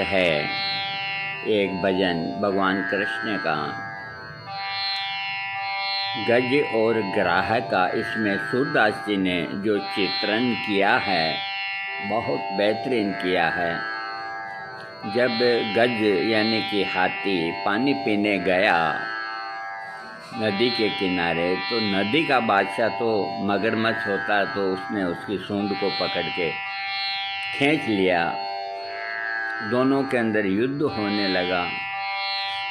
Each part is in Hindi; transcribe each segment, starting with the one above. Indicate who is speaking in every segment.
Speaker 1: है एक भजन भगवान कृष्ण का। गज और ग्राह का इसमें सूरदास जी ने जो चित्रण किया है बहुत बेहतरीन किया है। जब गज यानी कि हाथी पानी पीने गया नदी के किनारे, तो नदी का बादशाह तो मगरमच्छ होता, तो उसने उसकी सूंड को पकड़ के खींच लिया। दोनों के अंदर युद्ध होने लगा।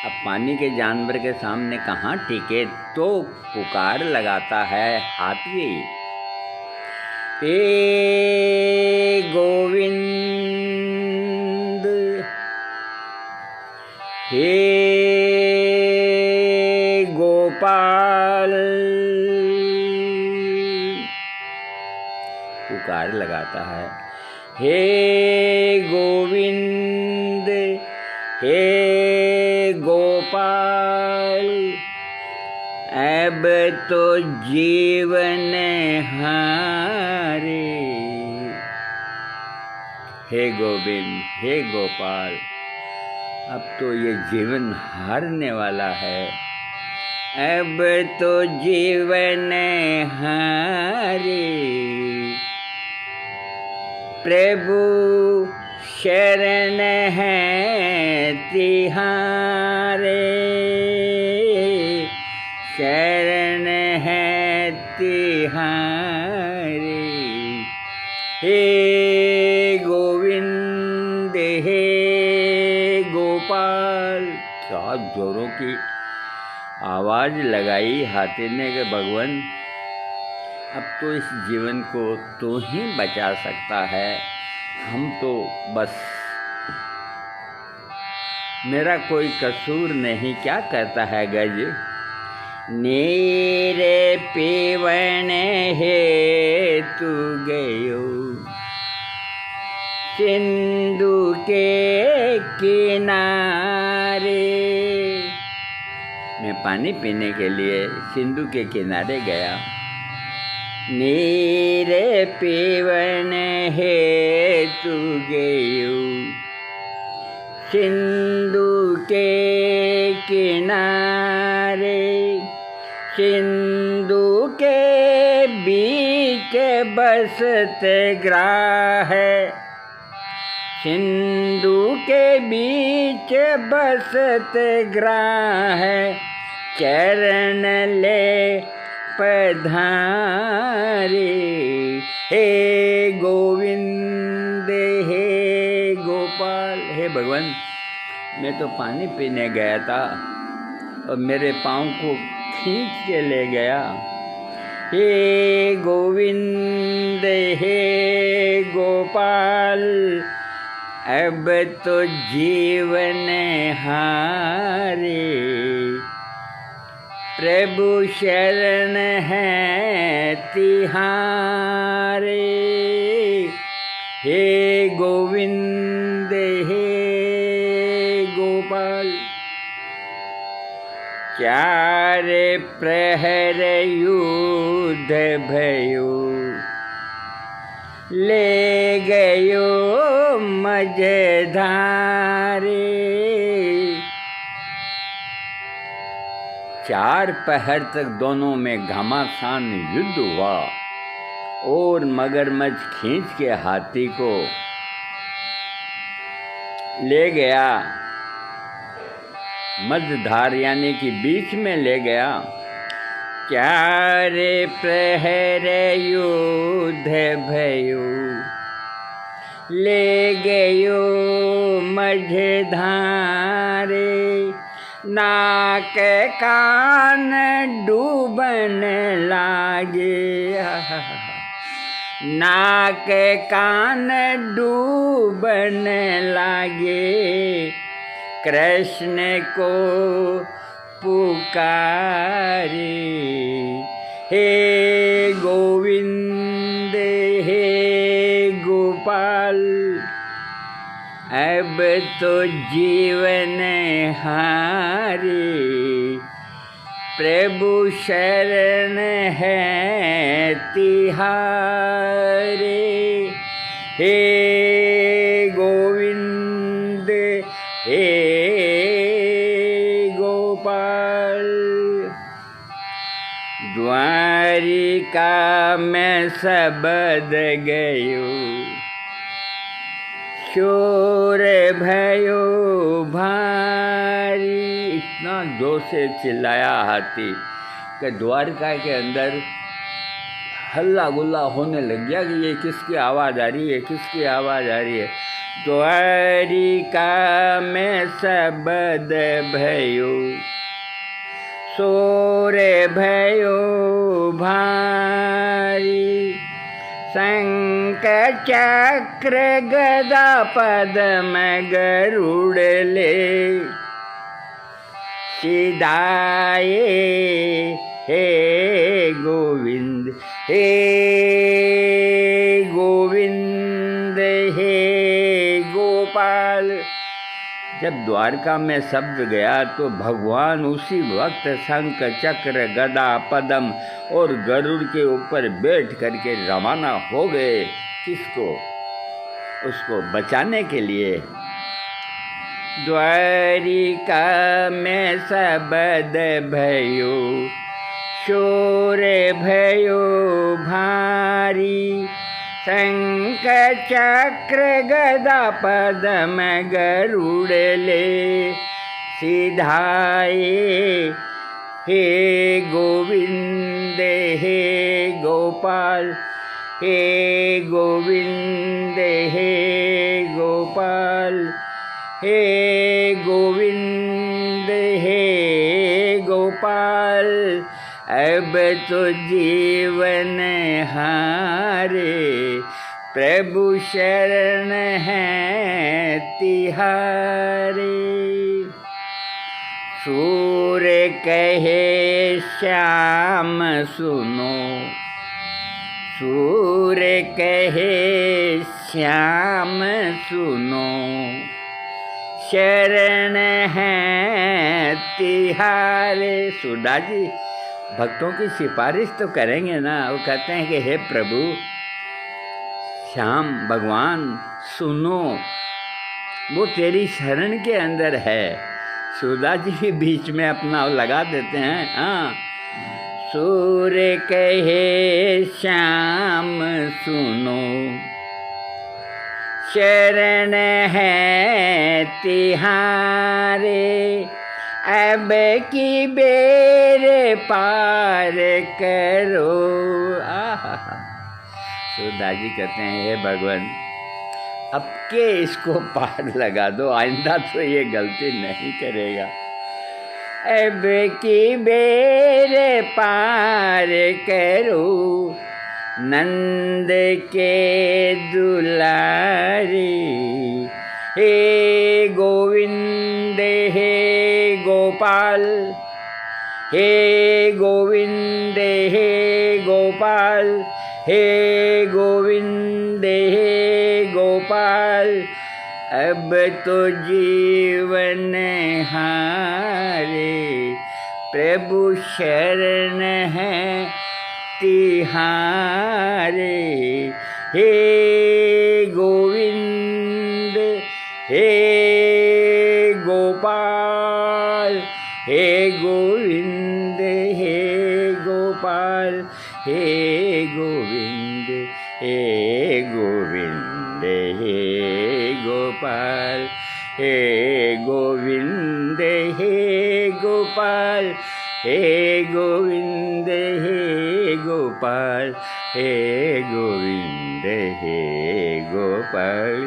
Speaker 1: अब पानी के जानवर के सामने कहाँ टिके, तो पुकार लगाता है हाथी, हे गोविंद, हे गोपाल। पुकार लगाता है, हे गोविंद, हे गोपाल। अब तो जीवन हारे, हे गोविंद, हे गोपाल, अब तो ये जीवन हारने वाला है। अब तो जीवन हारे, प्रभु शरण है तिहारे, शरण है तिहारे। हे गोविंद, हे गोपाल। क्या जोरों की आवाज़ लगाई हाथी ने कि भगवान, अब तो इस जीवन को तू ही बचा सकता है, हम तो बस, मेरा कोई कसूर नहीं। क्या कहता है गज, नीर पीवन हे तू गयो, सिंधु के किनारे। मैं पानी पीने के लिए सिंधु के किनारे गया। नीर पीवन हे तू गयो, सिंधु के किनारे। सिंधु के बीच बसते ग्राह, सिंधु के बीच बसते ग्राह। चरण ले पधारे, हे गोविंद, हे गोपाल। हे भगवान, मैं तो पानी पीने गया था और मेरे पाँव को खींच के ले गया। हे गोविंद, हे गोपाल, अब तो जीवन हारे, प्रभु शरण है तिहारे। हे गोविंद, हे गोपाल। चार प्रहर युद्ध भयो, ले गयो मझधारे। चार पहर तक दोनों में घमासान युद्ध हुआ और मगरमच्छ खींच के हाथी को ले गया मझधार, यानी कि बीच में ले गया। चार प्रहर युद्ध भयो, ले गयो मझधारे। नाक कान डूबन लागे, नाक कान डूबन लागे। कृष्ण को पुकारे, हे गोविंद, हे गोपाल। अब तो जीवन हारे, प्रभु शरण है तिहारे। हे गोविंद, गोविंद हे गोपाल। द्वारिका में सबद गयो, शोर भयो भारी। इतना जोर से चिल्लाया हाथी कि द्वारका के अंदर हल्ला गुल्ला होने लग गया कि ये किसकी आवाज़ आ रही है, किसकी आवाज़ आ रही है। द्वारिका में सबद भयो, शोर भयो भारी। शंख चक्र गदा पद्म गरुड़ ले, सिधाए हे गोविंद हे गोविंद हे गोपाल। जब द्वारका में शब्द गया तो भगवान उसी वक्त शंख चक्र गदा पद्म और गरुड़ के ऊपर बैठ करके रवाना हो गए। किसको? उसको बचाने के लिए। द्वारिका में सबद भयो, शोर भयो भारी। शंख चक्र गदा पद्म गरुड़ ले, सिधाए हे गोविंद हे गोपाल। हे गोविंद हे गोपाल, हे गोविंद हे गोपाल। अब तो जीवन हारे, प्रभु शरण है तिहारे। सूर्य कहे श्याम सुनो, सूर्य कहे श्याम सुनो। शरण है तिहारे। सूरदास जी भक्तों की सिफारिश तो करेंगे ना। वो कहते हैं कि हे प्रभु श्याम भगवान सुनो, वो तेरी शरण के अंदर है। सूरदास जी भी बीच में अपना लगा देते हैं। हाँ, सूर्य कहे श्याम सुनो, शरण है तिहारे। अब की बेर पार करो। आहा, सूरदास जी कहते हैं हे भगवान अब के इसको पार लगा दो, आइंदा तो ये गलती नहीं करेगा। अब की बेर पार करो, नंद के दुलारी। हे गोविंद हे गोपाल, हे गोविंद हे गोपाल, हे गोविंद हे गोपाल। अब तो जीवन हारे, प्रभु शरण है तिहारे। हे गोविंद हे गोपाल, हे गोविंद हे गोपाल, हे गोविंद हे गोविंद हे गोपाल, हे गोविंद हे गोपाल, हे गोविंद हे गोपाल, हे गोविंद हे गोपाल।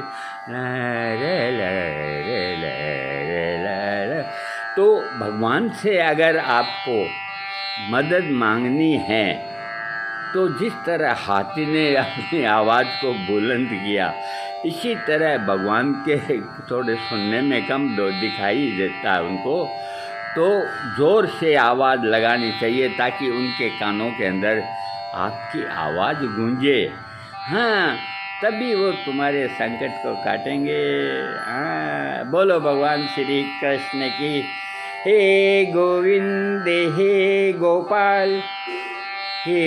Speaker 1: तो भगवान से अगर आपको मदद मांगनी है तो जिस तरह हाथी ने अपनी आवाज़ को बुलंद किया, इसी तरह भगवान के थोड़े सुनने में कम दिखाई देता है उनको, तो ज़ोर से आवाज़ लगानी चाहिए ताकि उनके कानों के अंदर आपकी आवाज़ गूंजे। हाँ, तभी वो तुम्हारे संकट को काटेंगे। हाँ, बोलो भगवान श्री कृष्ण की। हे गोविंद हे गोपाल, हे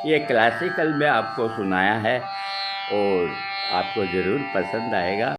Speaker 1: ये क्लासिकल में आपको सुनाया है और आपको ज़रूर पसंद आएगा।